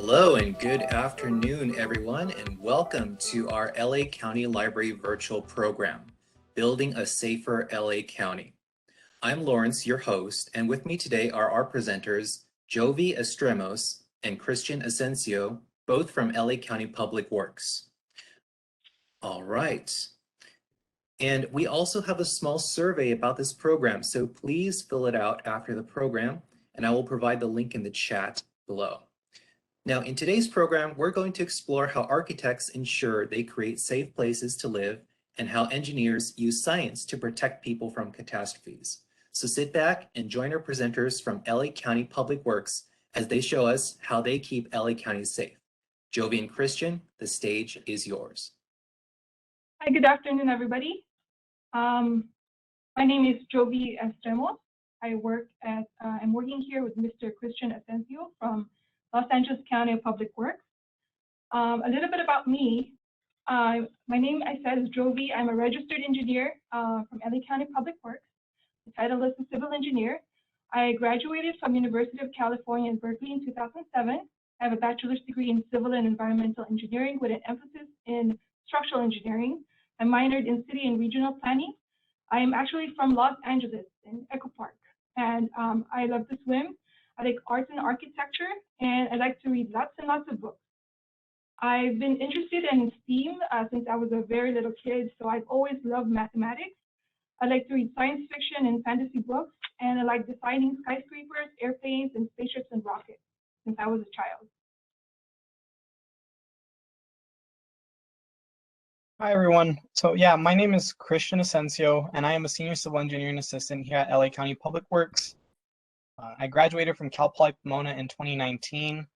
Hello and good afternoon, everyone, and welcome to our LA County Library virtual program, Building a Safer LA County. I'm Lawrence, your host, and with me today are our presenters, Jovy Estremos and Christian Asensio, both from LA County Public Works. All right. And we also have a small survey about this program, so please fill it out after the program, and I will provide the link in the chat below. Now, in today's program, we're going to explore how architects ensure they create safe places to live and how engineers use science to protect people from catastrophes. So sit back and join our presenters from LA County Public Works as they show us how they keep LA County safe. Jovy and Christian, the stage is yours. Hi, good afternoon, everybody. My name is Jovy Estremos. I'm working here with Mr. Christian Asensio from Los Angeles County Public Works. A little bit about me. My name, I said, is Jovy. I'm a registered engineer from LA County Public Works. The title is a civil engineer. I graduated from University of California in Berkeley in 2007. I have a bachelor's degree in civil and environmental engineering with an emphasis in structural engineering. I minored in city and regional planning. I am actually from Los Angeles in Echo Park, and I love to swim. I like arts and architecture, and I like to read lots and lots of books. I've been interested in STEAM since I was a very little kid, so I've always loved mathematics. I like to read science fiction and fantasy books, and I like designing skyscrapers, airplanes, and spaceships and rockets since I was a child. Hi, everyone. So yeah, my name is Christian Asensio, and I am a senior civil engineering assistant here at LA County Public Works. I graduated from Cal Poly Pomona in 2019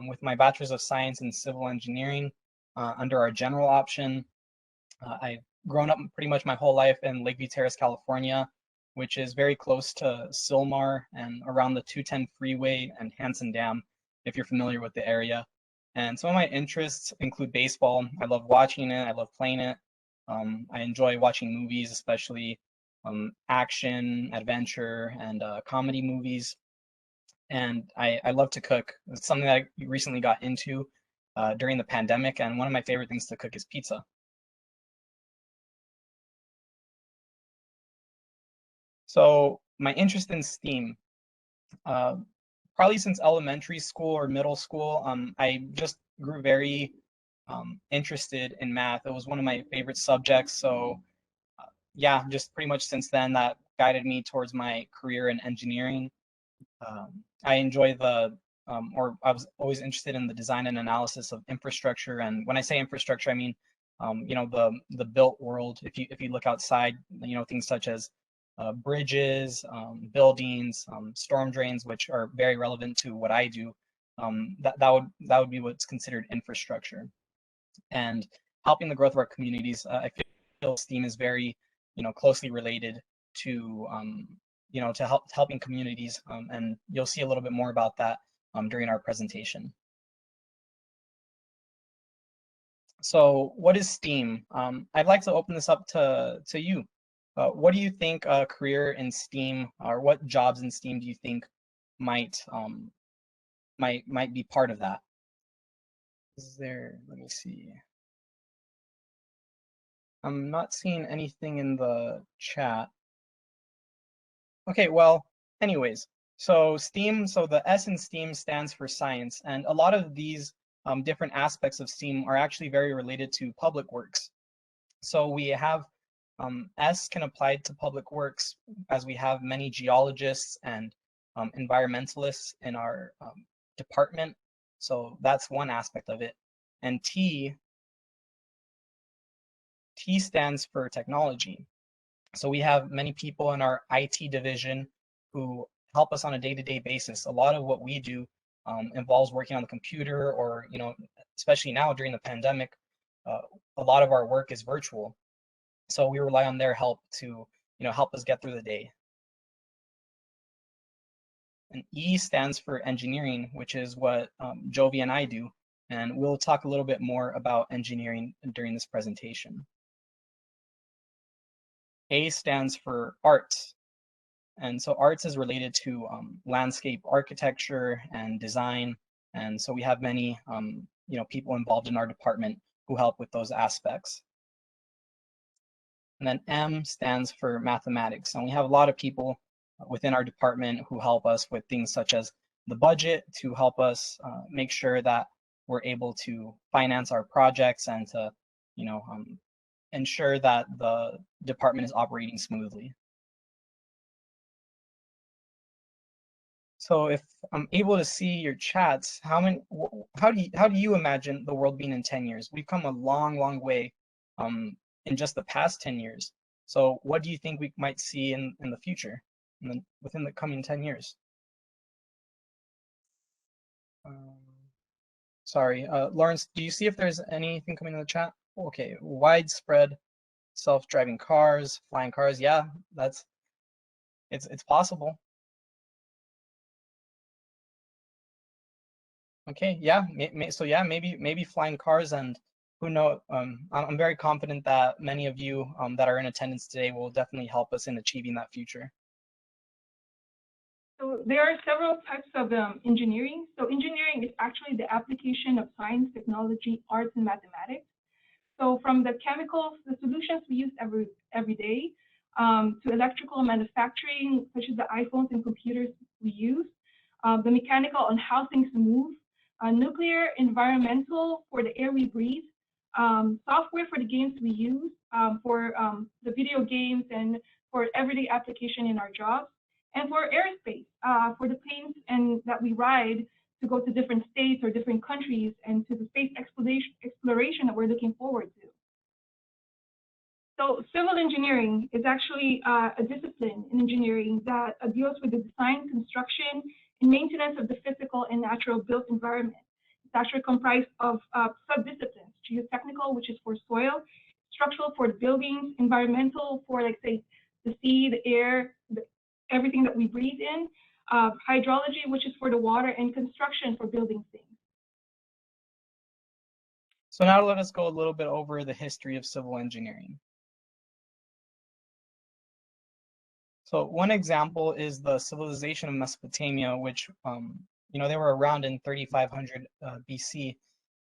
with my Bachelor's of Science in Civil Engineering under our general option. I've grown up pretty much my whole life in Lakeview Terrace, California, which is very close to Sylmar and around the 210 freeway and Hanson Dam, if you're familiar with the area. And some of my interests include baseball. I love watching it. I love playing it. I enjoy watching movies, especially action, adventure, and comedy movies. And I love to cook. It's something that I recently got into during the pandemic. And one of my favorite things to cook is pizza. So my interest in STEAM. Probably since elementary school or middle school, I just grew very interested in math. It was one of my favorite subjects. So yeah, just pretty much since then that guided me towards my career in engineering. I enjoy or I was always interested in the design and analysis of infrastructure. And when I say infrastructure, I mean, the built world. If you look outside, things such as bridges, buildings, storm drains, which are very relevant to what I do. That would be what's considered infrastructure. And helping the growth of our communities, I feel STEAM is very, closely related to, to helping communities. And you'll see a little bit more about that during our presentation. So what is STEAM? I'd like to open this up to you. What do you think a career in STEAM, or what jobs in STEAM do you think might be part of that? Let me see. I'm not seeing anything in the chat. Okay, well, anyways, so STEAM, so the S in STEAM stands for science, and a lot of these different aspects of STEAM are actually very related to public works. So we have S can apply to public works as we have many geologists and environmentalists in our department. So that's one aspect of it. And T stands for technology. So we have many people in our IT division who help us on a day-to-day basis. A lot of what we do involves working on the computer, or, especially now during the pandemic, a lot of our work is virtual. So we rely on their help to, help us get through the day. And E stands for engineering, which is what Jovy and I do. And we'll talk a little bit more about engineering during this presentation. A stands for arts. And so arts is related to landscape architecture and design. And so we have many people involved in our department who help with those aspects. And then M stands for mathematics. And we have a lot of people within our department who help us with things such as the budget to help us make sure that we're able to finance our projects and to, ensure that the department is operating smoothly. So if I'm able to see your chats, how do you imagine the world being in 10 years? We've come a long, long way in just the past 10 years. So what do you think we might see in the future, within the coming 10 years? Sorry, Lawrence, do you see if there's anything coming in the chat? Okay, widespread self-driving cars, flying cars. Yeah, it's possible. Okay, yeah, so yeah, maybe flying cars, and who knows, I'm very confident that many of you that are in attendance today will definitely help us in achieving that future. So there are several types of engineering. So engineering is actually the application of science, technology, arts, and mathematics. So from the chemicals, the solutions we use every day, to electrical manufacturing, such as the iPhones and computers we use, the mechanical on how things move, nuclear, environmental for the air we breathe, software for the games we use, for the video games and for everyday application in our jobs, and for aerospace, for the planes that we ride to go to different states or different countries and to the space exploration that we're looking forward to. So civil engineering is actually a discipline in engineering that deals with the design, construction, and maintenance of the physical and natural built environment. It's actually comprised of sub-disciplines: geotechnical, which is for soil; structural for the buildings; environmental for, like, say, the sea, the air, everything that we breathe in; hydrology, which is for the water; and construction for building things. So now let us go a little bit over the history of civil engineering. So one example is the civilization of Mesopotamia, which they were around in 3500 BC,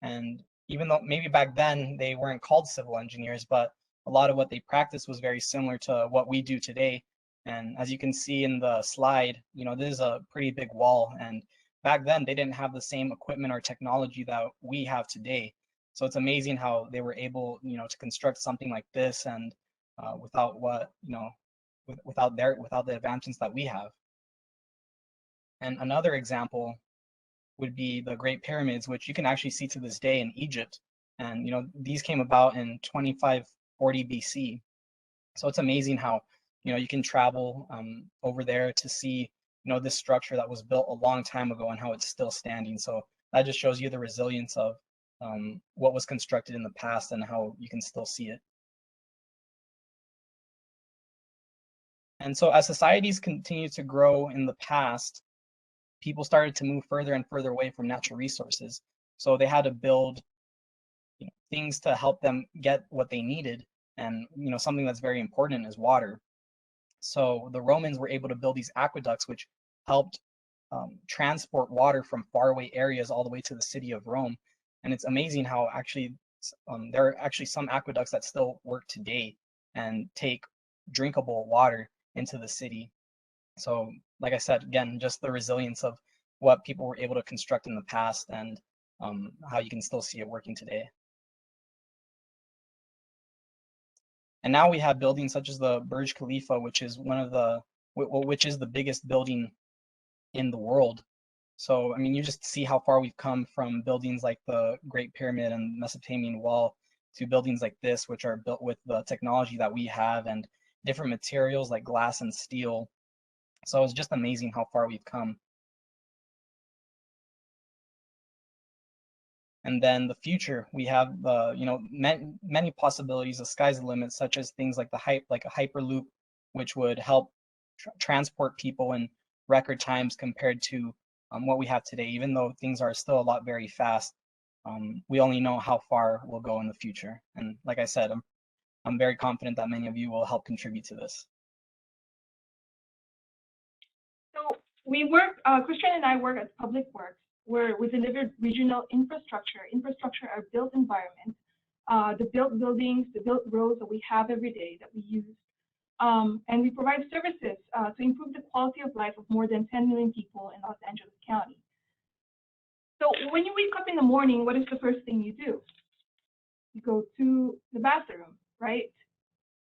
and even though maybe back then they weren't called civil engineers, but a lot of what they practiced was very similar to what we do today. And as you can see in the slide, this is a pretty big wall, and back then they didn't have the same equipment or technology that we have today. So it's amazing how they were able, to construct something like this, and without the advancements that we have. And another example would be the Great Pyramids, which you can actually see to this day in Egypt. And these came about in 2540 BC. So it's amazing how you can travel over there to see this structure that was built a long time ago and how it's still standing. So that just shows you the resilience of what was constructed in the past and how you can still see it. And so as societies continue to grow in the past, people started to move further and further away from natural resources. So they had to build things to help them get what they needed. And something that's very important is water. So the Romans were able to build these aqueducts, which helped transport water from faraway areas all the way to the city of Rome. And it's amazing how actually there are actually some aqueducts that still work today and take drinkable water into the city. So like I said, again, just the resilience of what people were able to construct in the past, and how you can still see it working today. And now we have buildings such as the Burj Khalifa, which is which is the biggest building in the world. So I mean, you just see how far we've come from buildings like the Great Pyramid and Mesopotamian Wall to buildings like this, which are built with the technology that we have and different materials like glass and steel. So it's just amazing how far we've come. And then the future, we have many possibilities. The sky's the limit, such as things like a hyperloop, which would help transport people in record times compared to what we have today. Even though things are still a lot very fast, we only know how far we'll go in the future. And like I said, I'm very confident that many of you will help contribute to this. So we work, Christian and I work at Public Works, where we deliver regional infrastructure. Infrastructure are built environments, the built buildings, the built roads that we have every day that we use. And we provide services to improve the quality of life of more than 10 million people in Los Angeles County. So when you wake up in the morning, what is the first thing you do? You go to the bathroom, right?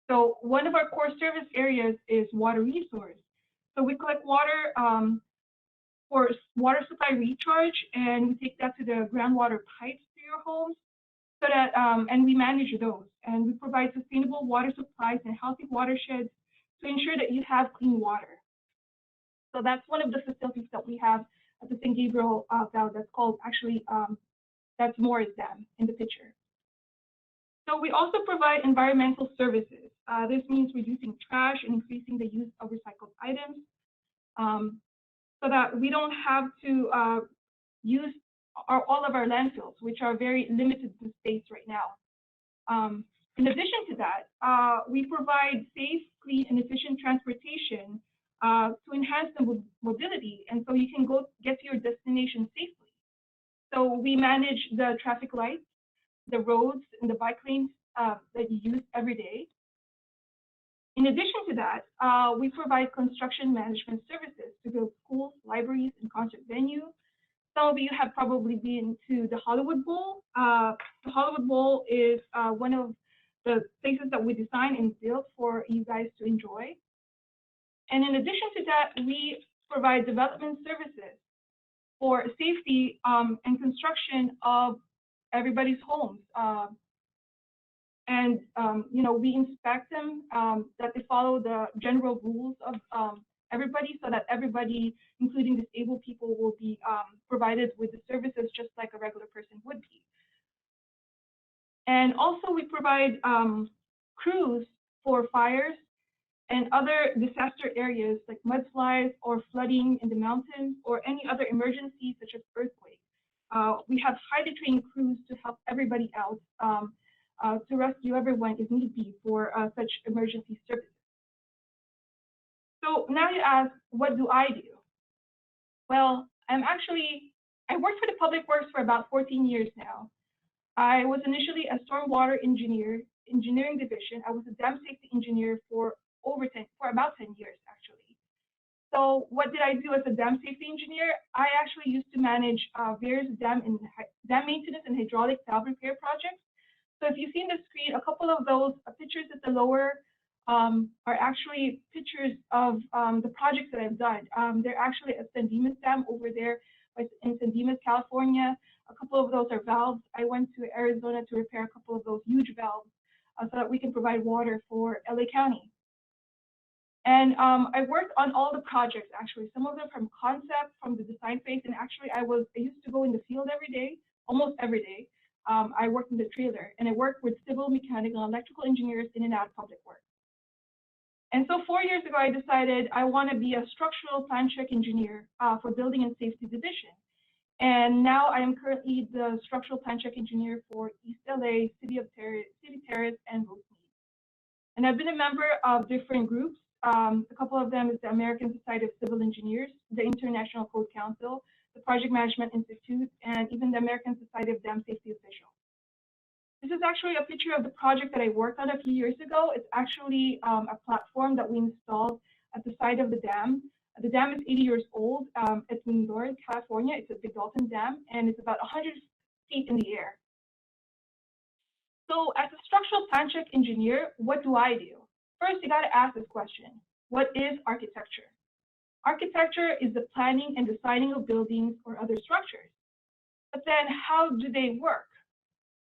So one of our core service areas is water resource. So we collect water for water supply recharge, and we take that to the groundwater pipes to your homes, so that and we manage those, and we provide sustainable water supplies and healthy watersheds to ensure that you have clean water. So that's one of the facilities that we have at the St. Gabriel Valley. That's called actually that's Morris Dam in the picture. So we also provide environmental services. This means reducing trash and increasing the use of recycled items, so that we don't have to use all of our landfills, which are very limited to space right now. In addition to that, we provide safe, clean, and efficient transportation to enhance the mobility, and so you can get to your destination safely. So we manage the traffic lights, the roads, and the bike lanes that you use every day. In addition to that, we provide construction management services to build schools, libraries, and concert venues. Some of you have probably been to the Hollywood Bowl. The Hollywood Bowl is one of the places that we design and build for you guys to enjoy. And in addition to that, we provide development services for safety and construction of everybody's homes. And you know, we inspect them, that they follow the general rules of everybody, so that everybody, including disabled people, will be provided with the services just like a regular person would be. And also we provide crews for fires and other disaster areas like mudslides or flooding in the mountains or any other emergencies such as earthquakes. We have highly trained crews to help everybody else to rescue everyone if need be for such emergency services. So now you ask, what do I do? Well, I worked for the Public Works for about 14 years now. I was initially a stormwater engineering division. I was a dam safety engineer for about 10 years, actually. So what did I do as a dam safety engineer? I actually used to manage various dam maintenance and hydraulic valve repair projects. So if you see on the screen, a couple of those pictures at the lower are actually pictures of the projects that I've done. They're actually at San Dimas Dam over there in San Dimas, California. A couple of those are valves. I went to Arizona to repair a couple of those huge valves so that we can provide water for LA County. And I worked on all the projects, actually, some of them from concept, from the design phase, and actually I used to go in the field every day, almost every day. I worked in the trailer, and I worked with civil, mechanical, and electrical engineers in and out of public works. And so 4 years ago, I decided I want to be a structural plan check engineer for building and safety division. And now I am currently the structural plan check engineer for East LA, City Terrace, and Rosemead. And I've been a member of different groups. A couple of them is the American Society of Civil Engineers, the International Code Council, the Project Management Institute, and even the American Society of Dam Safety Officials. This is actually a picture of the project that I worked on a few years ago. It's actually a platform that we installed at the side of the dam. The dam is 80 years old. It's in Northern California. It's a Big Dalton Dam, and it's about 100 feet in the air. So as a structural plan check engineer, what do I do? First, you got to ask this question: what is architecture? Architecture is the planning and designing of buildings or other structures. But then how do they work?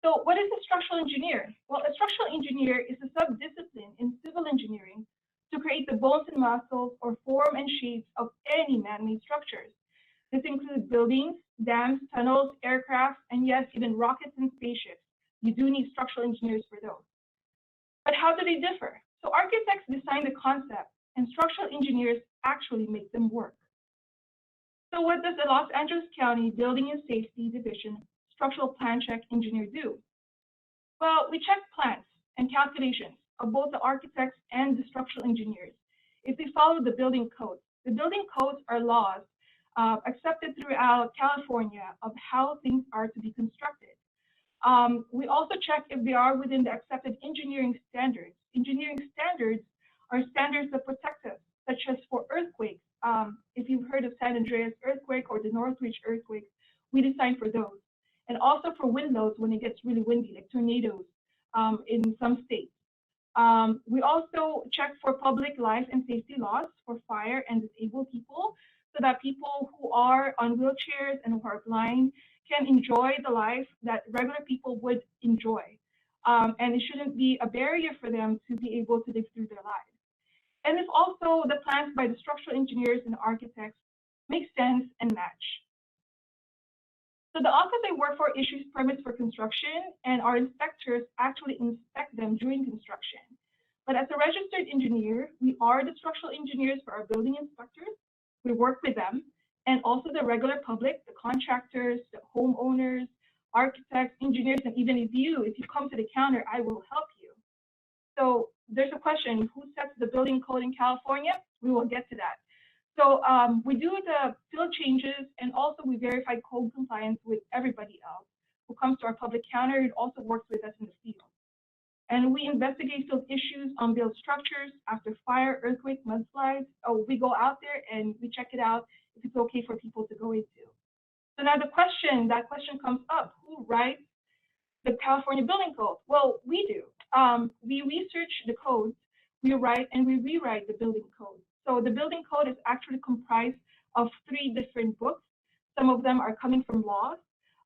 So what is a structural engineer? Well, a structural engineer is a subdiscipline in civil engineering to create the bones and muscles or form and shapes of any man-made structures. This includes buildings, dams, tunnels, aircraft, and yes, even rockets and spaceships. You do need structural engineers for those. But how do they differ? So architects design the concept, and structural engineers actually make them work. So what does the Los Angeles County Building and Safety Division structural plan check engineer do? Well, we check plans and calculations of both the architects and the structural engineers if they follow the building codes. The building codes are laws accepted throughout California of how things are to be constructed. We also check if they are within the accepted engineering standards. Engineering standards are standards that protect us, such as for earthquakes. If you've heard of San Andreas earthquake or the Northridge earthquake, we design for those. And also for wind loads when it gets really windy, like tornadoes in some states. We also check for public life and safety laws for fire and disabled people, so that people who are on wheelchairs and who are blind can enjoy the life that regular people would enjoy. And it shouldn't be a barrier for them to be able to live through their lives. And if also the plans by the structural engineers and architects make sense and match. So the office I work for issues permits for construction, and our inspectors actually inspect them during construction. But as a registered engineer, we are the structural engineers for our building inspectors. We work with them, and also the regular public, the contractors, the homeowners, architects, engineers, and even if you come to the counter, I will help you. So there's a question, who sets the building code in California? We will get to that. So we do the field changes, and also we verify code compliance with everybody else who comes to our public counter and also works with us in the field. And we investigate field issues on built structures after fire, earthquake, mudslides. Oh, we go out there and we check it out if it's okay for people to go into. So now that question comes up, who writes the California Building Code? Well, we do. We research the codes, we write and we rewrite the building code. So the building code is actually comprised of 3 different books. Some of them are coming from laws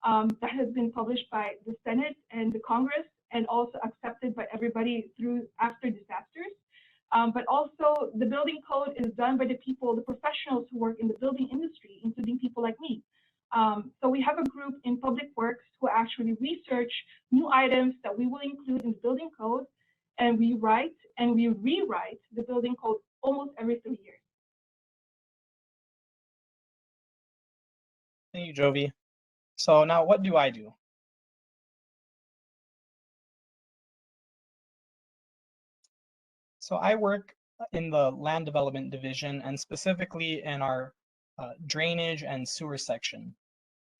that has been published by the Senate and the Congress, and also accepted by everybody through after disasters. But also the building code is done by the people, the professionals who work in the building industry, including people like me. So we have a group in Public Works who actually research new items that we will include in the building code, and we write and we rewrite the building code almost every 3 years. Thank you, Jovy. So now what do I do? So I work in the land development division, and specifically in our drainage and sewer section.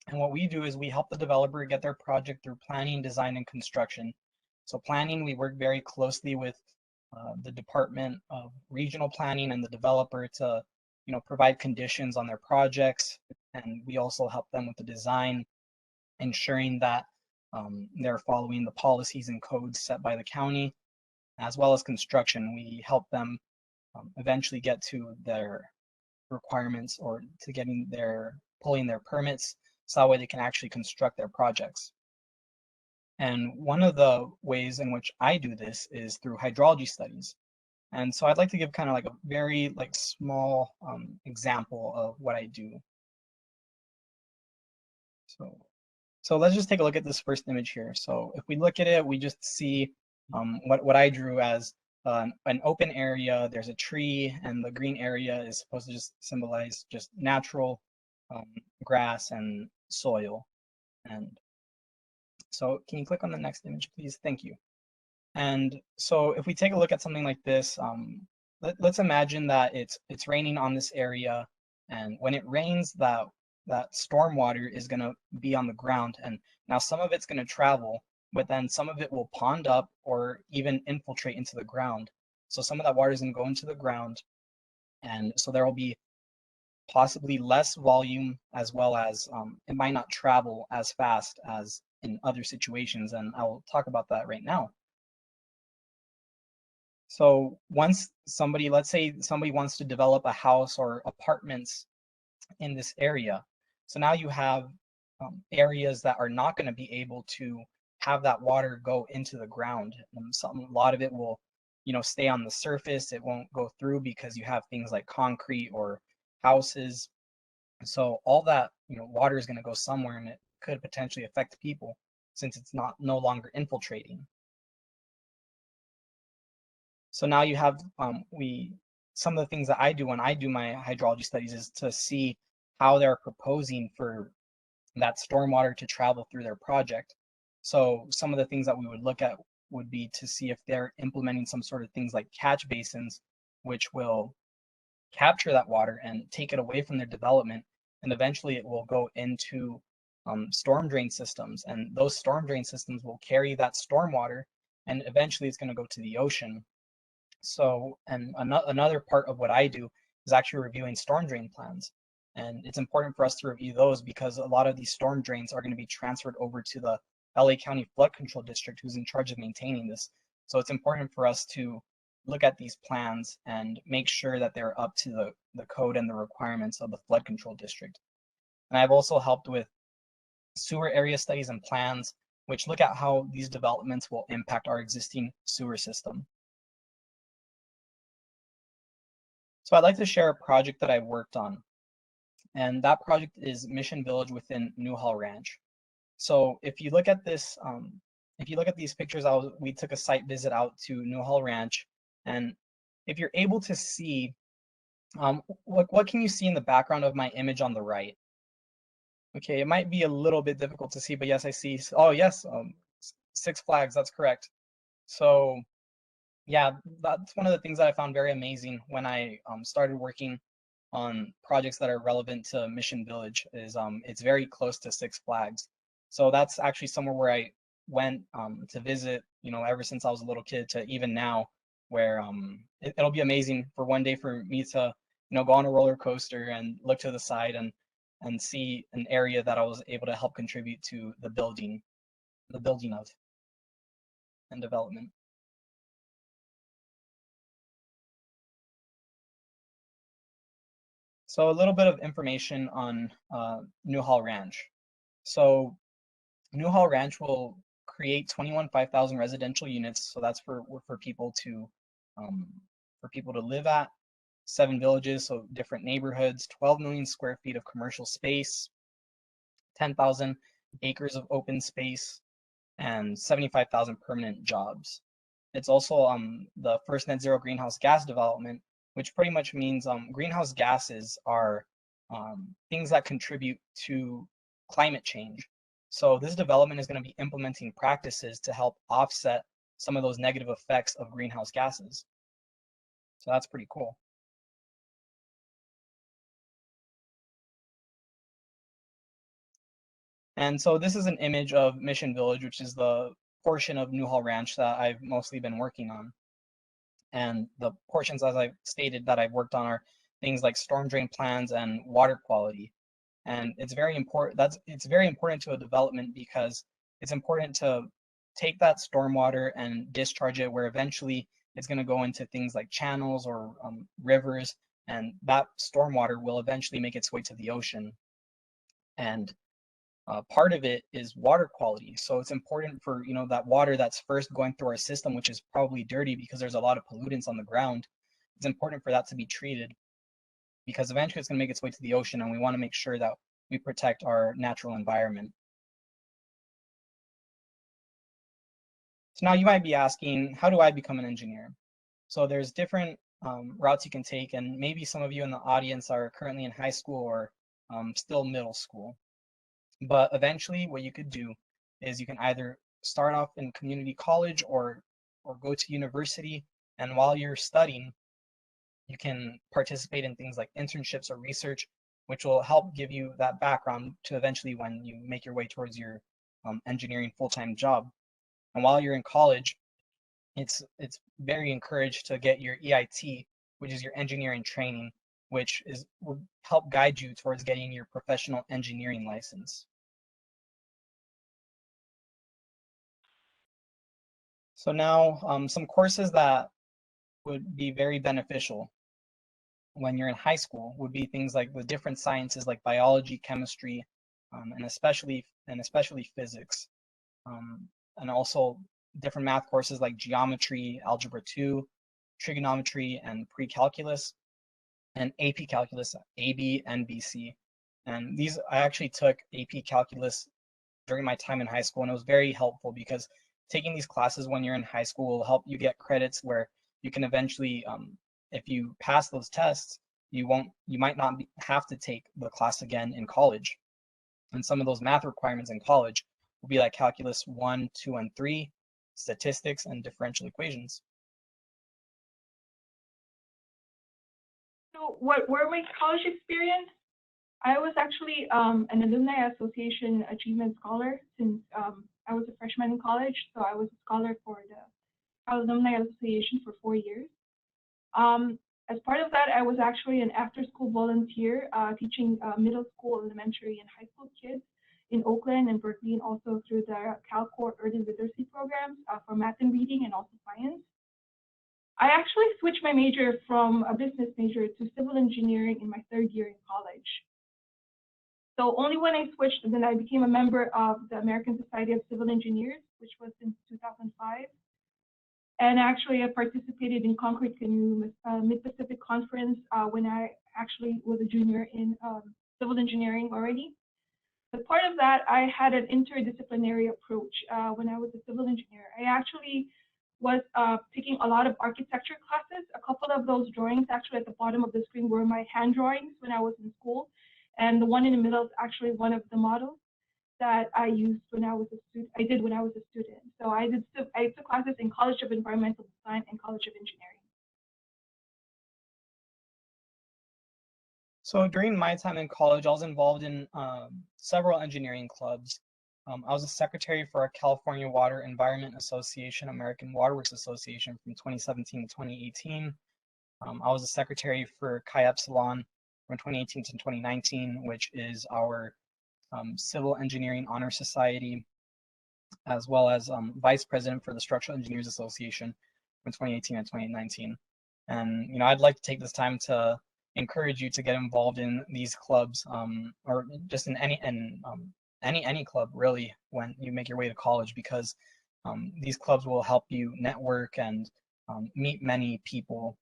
And what we do is we help the developer get their project through planning, design, and construction. So planning, we work very closely with the Department of Regional Planning and the developer to, provide conditions on their projects. And we also help them with the design, ensuring that they're following the policies and codes set by the county, as well as construction. We help them eventually get to their requirements or to pulling their permits, so that way they can actually construct their projects. And one of the ways in which I do this is through hydrology studies. And so I'd like to give kind of like a very small example of what I do. So let's just take a look at this first image here. So if we look at it, we just see what I drew as an open area. There's a tree, and the green area is supposed to just symbolize just natural grass and soil. And so can you click on the next image, please? Thank you. And so if we take a look at something like this, let's imagine that it's raining on this area, and when it rains, that storm water is going to be on the ground, and now some of it's going to travel, but then some of it will pond up or even infiltrate into the ground. So some of that water is going to go into the ground, and so there will be possibly less volume, as well as it might not travel as fast as in other situations, and I'll talk about that right now. So once let's say somebody wants to develop a house or apartments in this area, so now you have areas that are not going to be able to have that water go into the ground. A lot of it will, stay on the surface. It won't go through because you have things like concrete or houses. So all that, water is going to go somewhere, and it could potentially affect people since it's no longer infiltrating. So now you have some of the things that I do when I do my hydrology studies is to see how they're proposing for that stormwater to travel through their project. So some of the things that we would look at would be to see if they're implementing some sort of things like catch basins, which will capture that water and take it away from their development and eventually it will go into storm drain systems, and those storm drain systems will carry that storm water, and eventually it's going to go to the ocean. So, and another part of what I do is actually reviewing storm drain plans. And it's important for us to review those because a lot of these storm drains are going to be transferred over to the LA County Flood Control District, who's in charge of maintaining this. So it's important for us to look at these plans and make sure that they're up to the code and the requirements of the Flood Control District. And I've also helped with sewer area studies and plans, which look at how these developments will impact our existing sewer system. So I'd like to share a project that I've worked on, and that project is Mission Village within Newhall Ranch. So if you look at this, if you look at these pictures, we took a site visit out to Newhall Ranch, and if you're able to see, what can you see in the background of my image on the right? Okay, it might be a little bit difficult to see, but yes, I see. Oh yes, Six Flags, that's correct. So yeah, that's one of the things that I found very amazing when I started working on projects that are relevant to Mission Village is it's very close to Six Flags. So that's actually somewhere where I went to visit, you know, ever since I was a little kid to even now, where it'll be amazing for one day for me to, you know, go on a roller coaster and look to the side and see an area that I was able to help contribute to the building of and development. So a little bit of information on Newhall Ranch. So Newhall Ranch will create 21 5,000 residential units. So that's for people to live at. 7 villages, so different neighborhoods, 12 million square feet of commercial space, 10,000 acres of open space, and 75,000 permanent jobs. It's also the first net zero greenhouse gas development, which pretty much means greenhouse gases are things that contribute to climate change. So this development is going to be implementing practices to help offset some of those negative effects of greenhouse gases. So that's pretty cool. And so this is an image of Mission Village, which is the portion of Newhall Ranch that I've mostly been working on. And the portions, as I've stated, that I've worked on are things like storm drain plans and water quality. And it's very important. It's very important to a development because it's important to take that stormwater and discharge it where eventually it's going to go into things like channels or rivers, and that stormwater will eventually make its way to the ocean. And part of it is water quality. So it's important for, you know, that water that's first going through our system, which is probably dirty because there's a lot of pollutants on the ground. It's important for that to be treated because eventually it's going to make its way to the ocean, and we want to make sure that we protect our natural environment. So now you might be asking, how do I become an engineer? So there's different routes you can take, and maybe some of you in the audience are currently in high school or still middle school. But eventually what you could do is you can either start off in community college or go to university, and while you're studying, you can participate in things like internships or research, which will help give you that background to eventually when you make your way towards your engineering full-time job. And while you're in college, it's very encouraged to get your EIT, which is your engineering training, which will help guide you towards getting your professional engineering license. So now some courses that would be very beneficial when you're in high school would be things like the different sciences like biology, chemistry, and especially physics, and also different math courses like geometry, algebra 2, trigonometry, and pre-calculus, and AP calculus, AB and BC. And these, I actually took AP calculus during my time in high school, and it was very helpful because taking these classes when you're in high school will help you get credits where you can eventually, if you pass those tests, you might not have to take the class again in college. And some of those math requirements in college will be like calculus 1, 2, and 3, statistics, and differential equations. So what were my college experience? I was actually an Alumni Association Achievement Scholar since I was a freshman in college. So I was a scholar for the Alumni Association for 4 years. As part of that, I was actually an after-school volunteer teaching middle school, elementary, and high school kids in Oakland and Berkeley, and also through the CalCore Early Literacy programs for math and reading and also science. I actually switched my major from a business major to civil engineering in my 3rd year in college. So only when I switched, then I became a member of the American Society of Civil Engineers, which was since 2005. And actually, I participated in Concrete Canoe Mid-Pacific Conference when I actually was a junior in civil engineering already. As part of that, I had an interdisciplinary approach when I was a civil engineer. I actually was taking a lot of architecture classes. A couple of those drawings actually at the bottom of the screen were my hand drawings when I was in school. And the one in the middle is actually one of the models that I used when I was a student. I did when I was a student. So I took classes in College of Environmental Design and College of Engineering. So during my time in college, I was involved in several engineering clubs. I was a secretary for a California Water Environment Association, American Waterworks Association from 2017 to 2018. I was a secretary for Chi Epsilon from 2018 to 2019, which is our Civil Engineering Honor Society, as well as vice president for the Structural Engineers Association from 2018 and 2019. And I'd like to take this time to encourage you to get involved in these clubs, or just in any club really when you make your way to college, because these clubs will help you network and meet many people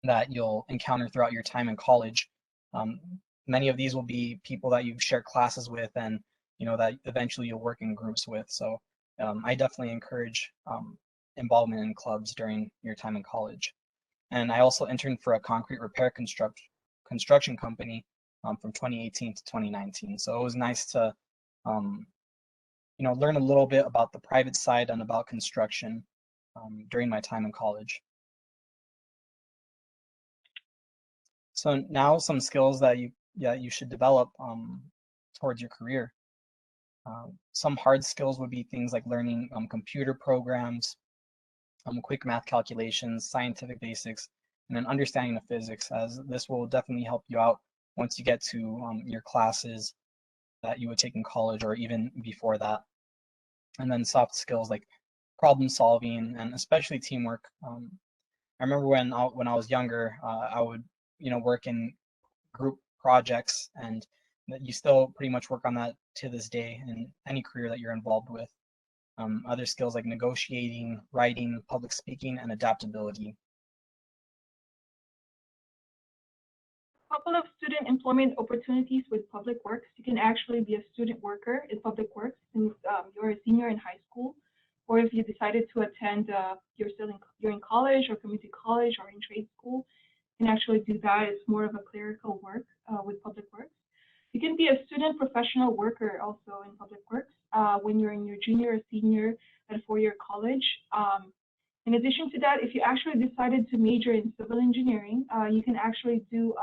that you'll encounter throughout your time in college. Many of these will be people that you share classes with, and that eventually you'll work in groups with. So I definitely encourage involvement in clubs during your time in college. And I also interned for a concrete repair construction company from 2018 to 2019. So it was nice to learn a little bit about the private side and about construction during my time in college. So now some skills that you should develop towards your career. Some hard skills would be things like learning computer programs, quick math calculations, scientific basics, and an understanding of physics, as this will definitely help you out once you get to your classes that you would take in college or even before that. And then soft skills like problem solving and especially teamwork. I remember when I was younger, I would work in group projects, and that you still pretty much work on that to this day in any career that you're involved with. Other skills like negotiating, writing, public speaking, and adaptability. A couple of student employment opportunities with public works. You can actually be a student worker in public works since you're a senior in high school, or if you decided to attend, you're in college or community college or in trade school, you can actually do that. It's more of a clerical work with public works. You can be a student professional worker also in public works when you're in your junior or senior at a 4-year college. In addition to that, if you actually decided to major in civil engineering, you can actually do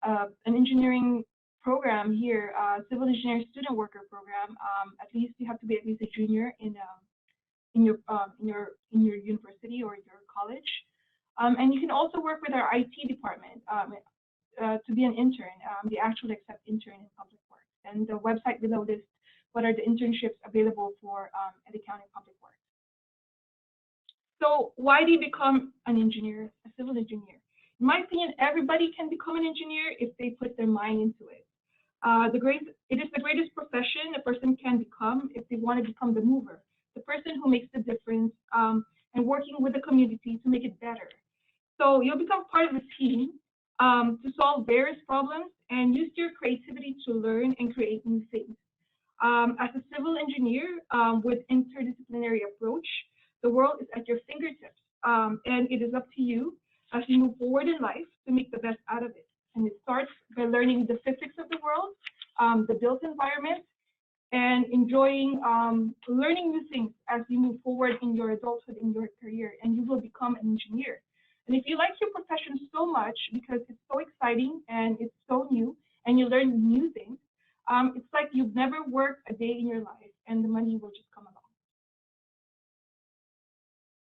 an engineering program here, civil engineering student worker program. At least you have to be at least a junior in your university or your college. And you can also work with our IT department to be an intern. They actually accept intern in public works. And the website below lists what are the internships available for LA County Public Works. So why do you become an engineer, a civil engineer? In my opinion, everybody can become an engineer if they put their mind into it. It is the greatest profession a person can become if they want to become the mover, the person who makes the difference, and working with the community to make it better. So you'll become part of a team to solve various problems and use your creativity to learn and create new things. As a civil engineer with interdisciplinary approach, the world is at your fingertips, and it is up to you as you move forward in life to make the best out of it. And it starts by learning the physics of the world, the built environment, and enjoying learning new things as you move forward in your adulthood, in your career, and you will become an engineer. And if you like your profession so much because it's so exciting and it's so new and you learn new things, it's like you've never worked a day in your life and the money will just come along.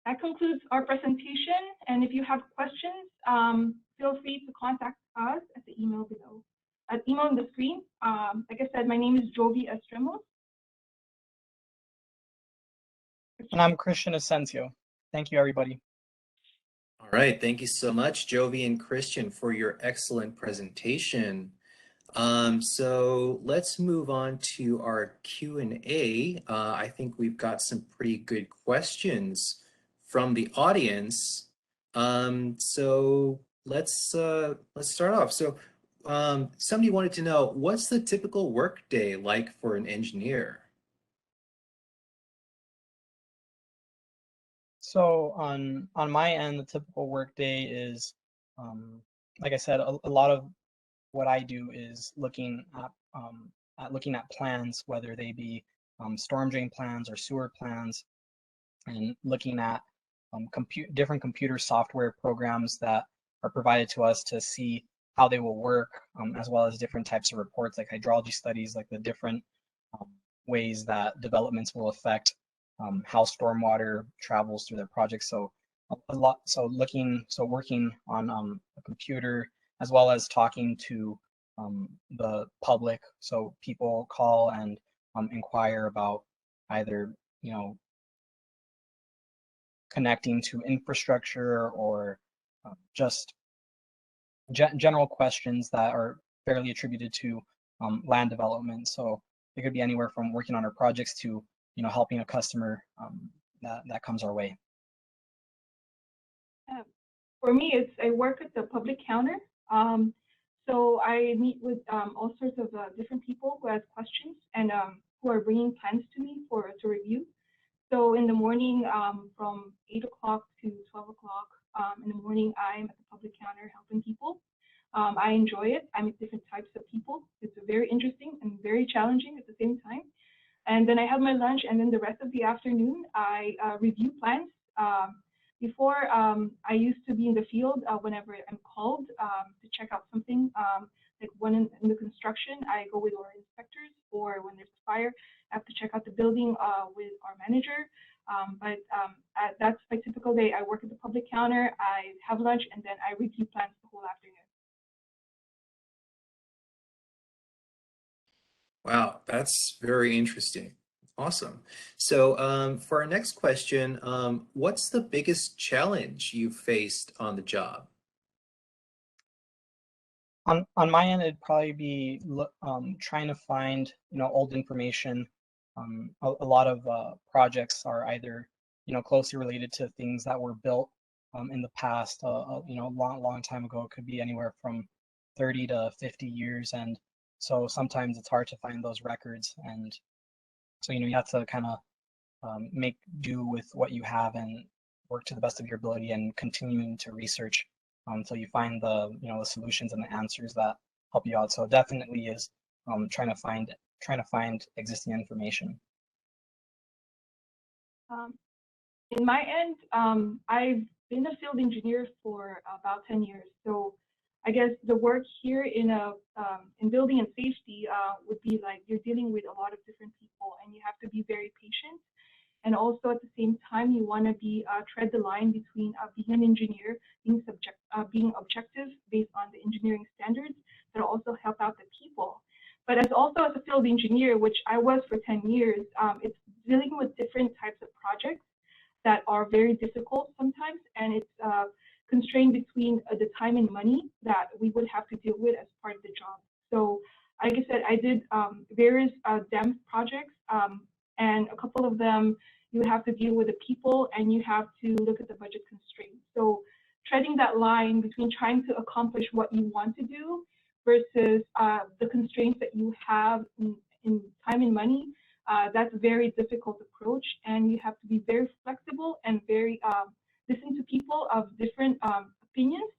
That concludes our presentation, and if you have questions, feel free to contact us at the email below. At email on the screen. Like I said, my name is Jovy Estremos. And I'm Christian Asensio. Thank you, everybody. All right, thank you so much, Jovy and Christian, for your excellent presentation. So let's move on to our Q&A. I think we've got some pretty good questions from the audience. So let's start off. So somebody wanted to know, what's the typical work day like for an engineer? So on my end, the typical work day is, like I said, a lot of what I do is looking at plans, whether they be storm drain plans or sewer plans, and looking at different computer software programs that are provided to us to see how they will work, as well as different types of reports like hydrology studies, like the different ways that developments will affect how stormwater travels through their projects. So working on a computer, as well as talking to the public. So people call and inquire about either, connecting to infrastructure or just general questions that are fairly attributed to land development. So it could be anywhere from working on our projects to, helping a customer that comes our way. For me, I work at the public counter. So I meet with all sorts of different people who have questions and who are bringing plans to me to review. So in the morning, from 8 o'clock to 12 o'clock in the morning, I'm at the public counter helping people. I enjoy it. I meet different types of people. It's very interesting and very challenging at the same time. And then I have my lunch, and then the rest of the afternoon, I review plans. Before, I used to be in the field whenever I'm called to check out something, like when in the construction, I go with our inspectors, or when there's a fire, I have to check out the building with our manager. That's my typical day. I work at the public counter, I have lunch, and then I review plans the whole afternoon. Wow, that's very interesting. Awesome. So for our next question, what's the biggest challenge you've faced on the job? On my end, it'd probably be trying to find, old information. A lot of projects are either, closely related to things that were built in the past, a long time ago. It could be anywhere from 30 to 50 years, and so sometimes it's hard to find those records, and so you have to kind of make do with what you have and work to the best of your ability and continuing to research until you find the solutions and the answers that help you out. So it definitely is trying to find existing information. In my end, I've been a field engineer for about 10 years. So I guess the work here in building and safety would be like you're dealing with a lot of different people, and you have to be very patient. And also at the same time, you want to be tread the line between being an engineer, being objective based on the engineering standards, but also help out the people. But as a field engineer, which I was for 10 years, it's dealing with different types of projects that are very difficult sometimes, and it's constrained between the time and money that we would have to deal with as part of the job. So like I said, I did various dam projects, and a couple of them you have to deal with the people and you have to look at the budget constraints. So treading that line between trying to accomplish what you want to do versus the constraints that you have in time and money, that's a very difficult approach, and you have to be very flexible and very listen to people of different opinions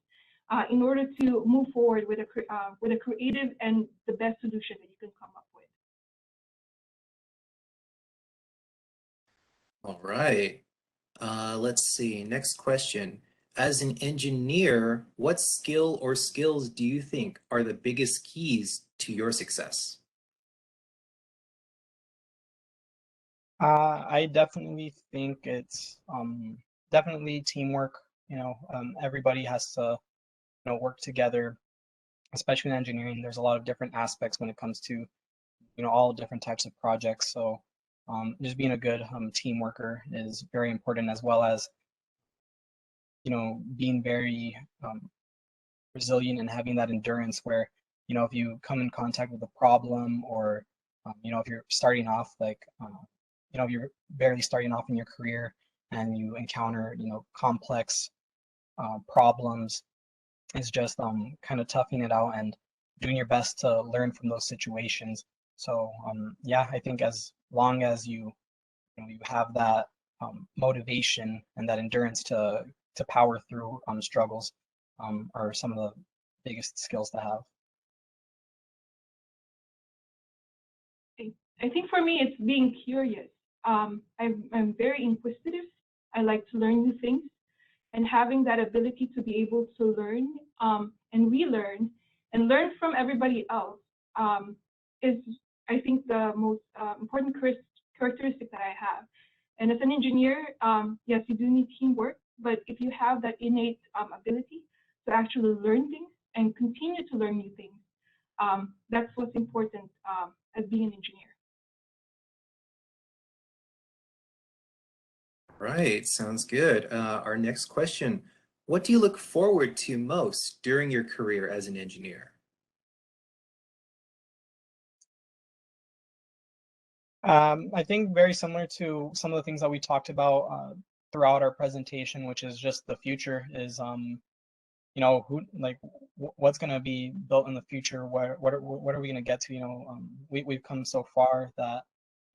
in order to move forward with a creative and the best solution that you can come up with. All right. Let's see. Next question. As an engineer, what skill or skills do you think are the biggest keys to your success? I definitely think it's definitely teamwork. Everybody has to work together, especially in engineering. There's a lot of different aspects when it comes to all different types of projects. So just being a good team worker is very important, as well as being very resilient and having that endurance where if you come in contact with a problem, or if you're starting off like if you're barely starting off in your career and you encounter complex problems, it's just kind of toughing it out and doing your best to learn from those situations. So yeah, I think as long as you have that motivation and that endurance to power through struggles, are some of the biggest skills to have. I think for me, it's being curious. I'm very inquisitive. I like to learn new things, and having that ability to be able to learn and relearn and learn from everybody else is, I think, the most important characteristic that I have. And as an engineer, yes, you do need teamwork, but if you have that innate ability to actually learn things and continue to learn new things, that's what's important as being an engineer. Right, sounds good. Our next question, what do you look forward to most during your career as an engineer? I think very similar to some of the things that we talked about throughout our presentation, which is just the future is what's going to be built in the future. What are we going to get to? We've come so far that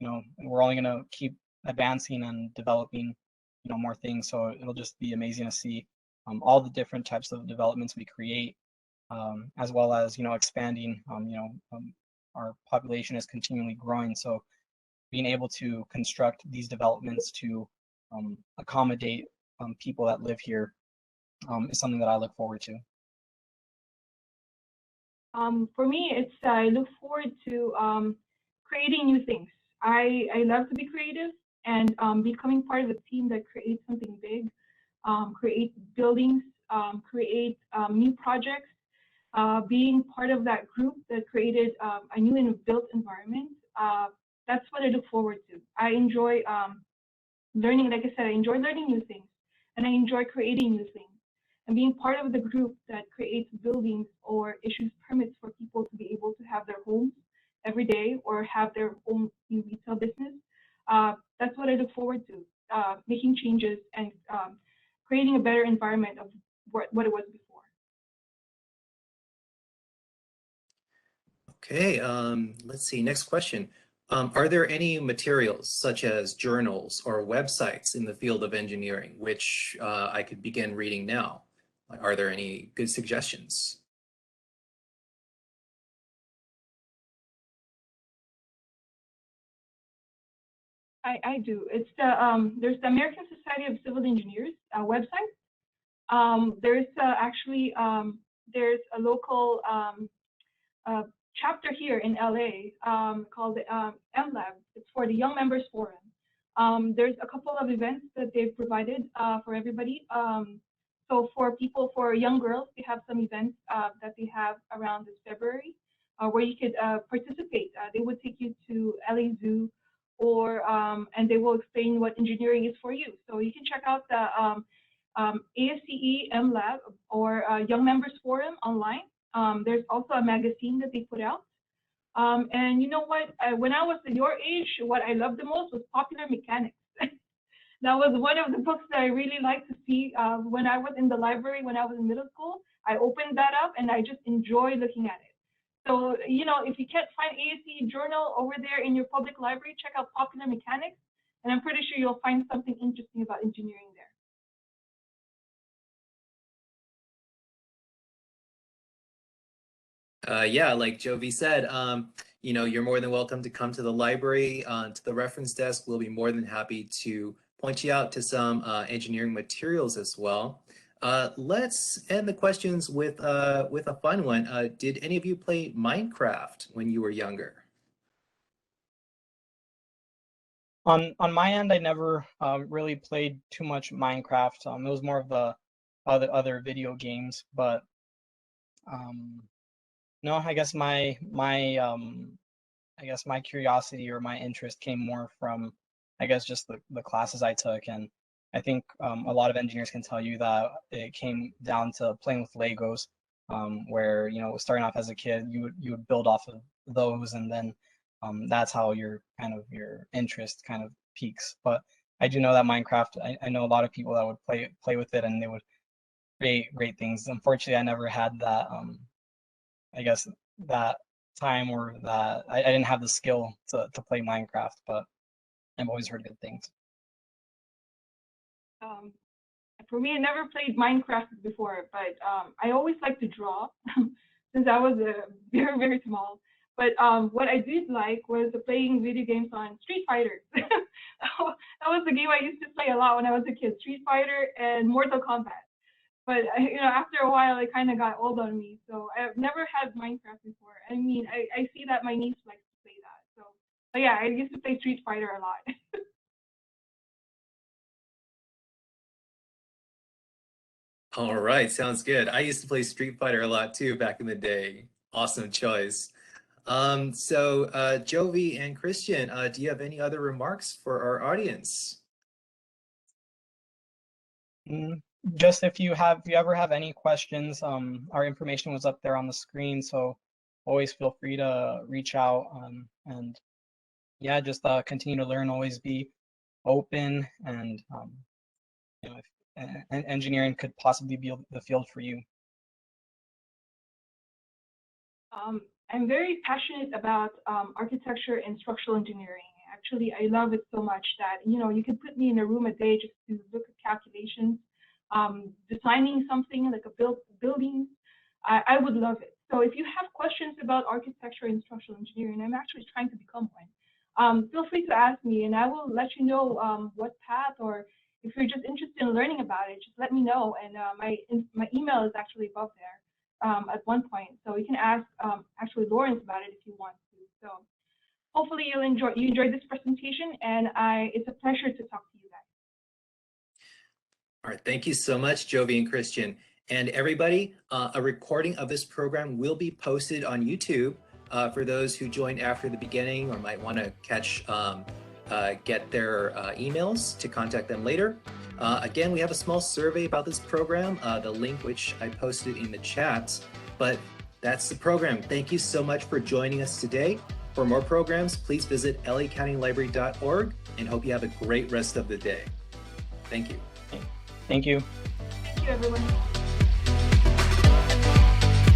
we're only going to keep advancing and developing more things. So it'll just be amazing to see all the different types of developments we create, as well as expanding. Our population is continually growing, so being able to construct these developments to accommodate people that live here is something that I look forward to. For me, it's I look forward to creating new things. I love to be creative, and becoming part of a team that creates something big, create buildings, create new projects, being part of that group that created a new and built environment. That's what I look forward to. I enjoy learning, like I said, I enjoy learning new things, and I enjoy creating new things. And being part of the group that creates buildings or issues permits for people to be able to have their homes every day or have their own retail business, that's what I look forward to, making changes and creating a better environment of what it was before. Okay, let's see, next question. Are there any materials such as journals or websites in the field of engineering which I could begin reading now? Are there any good suggestions? I do. It's there's the American Society of Civil Engineers website. There's actually there's a local chapter here in LA called the MLab. It's for the Young Members Forum. There's a couple of events that they've provided for everybody. So for people, for young girls, they have some events that they have around this February where you could participate. They would take you to LA Zoo, or and they will explain what engineering is for you. So you can check out the ASCE MLab or Young Members Forum online. There's also a magazine that they put out. And you know what? When I was your age, what I loved the most was Popular Mechanics. That was one of the books that I really liked to see when I was in the library, when I was in middle school. I opened that up and I just enjoy looking at it. So, if you can't find ASCE Journal over there in your public library, check out Popular Mechanics, and I'm pretty sure you'll find something interesting about engineering there. Yeah, like Jovy said, you're more than welcome to come to the library, to the reference desk. We'll be more than happy to point you out to some engineering materials as well. Let's end the questions with a fun one. Did any of you play Minecraft when you were younger? On my end, I never really played too much Minecraft. It was more of the other video games, but no, I guess my curiosity or my interest came more from, I guess, just the classes I took. And I think a lot of engineers can tell you that it came down to playing with Legos, where, starting off as a kid, you would build off of those, and then that's how your interest kind of peaks. But I do know that Minecraft, I know a lot of people that would play with it, and they would create great things. Unfortunately, I never had that, I guess, that time, or that I didn't have the skill to play Minecraft, but I've always heard good things. For me, I never played Minecraft before, but I always liked to draw since I was very, very small. But what I did like was playing video games on Street Fighter. That was the game I used to play a lot when I was a kid, Street Fighter and Mortal Kombat. But after a while, it kind of got old on me. So I've never had Minecraft before. I mean, I see that my niece likes to play that. So, but yeah, I used to play Street Fighter a lot. All right, sounds good. I used to play Street Fighter a lot too back in the day. Awesome choice. So Jovy and Christian, do you have any other remarks for our audience? Just if you ever have any questions, our information was up there on the screen, so always feel free to reach out, and yeah, just continue to learn, always be open, and if engineering could possibly be the field for you. I'm very passionate about architecture and structural engineering. Actually, I love it so much that, you can put me in a room a day just to look at calculations, designing something like a building. I would love it. So if you have questions about architecture and structural engineering, I'm actually trying to become one. Feel free to ask me, and I will let you know what path, or if you're just interested in learning about it, just let me know. And my email is actually above there. At one point, so you can ask actually Lawrence about it if you want to. So hopefully you enjoyed this presentation, and it's a pleasure to talk to you guys. All right, thank you so much, Jovy and Christian. And everybody, a recording of this program will be posted on YouTube for those who joined after the beginning or might want to get their emails to contact them later. Again, we have a small survey about this program, the link which I posted in the chat, but that's the program. Thank you so much for joining us today. For more programs, please visit lacountylibrary.org, and hope you have a great rest of the day. Thank you. Thank you. Thank you, everyone.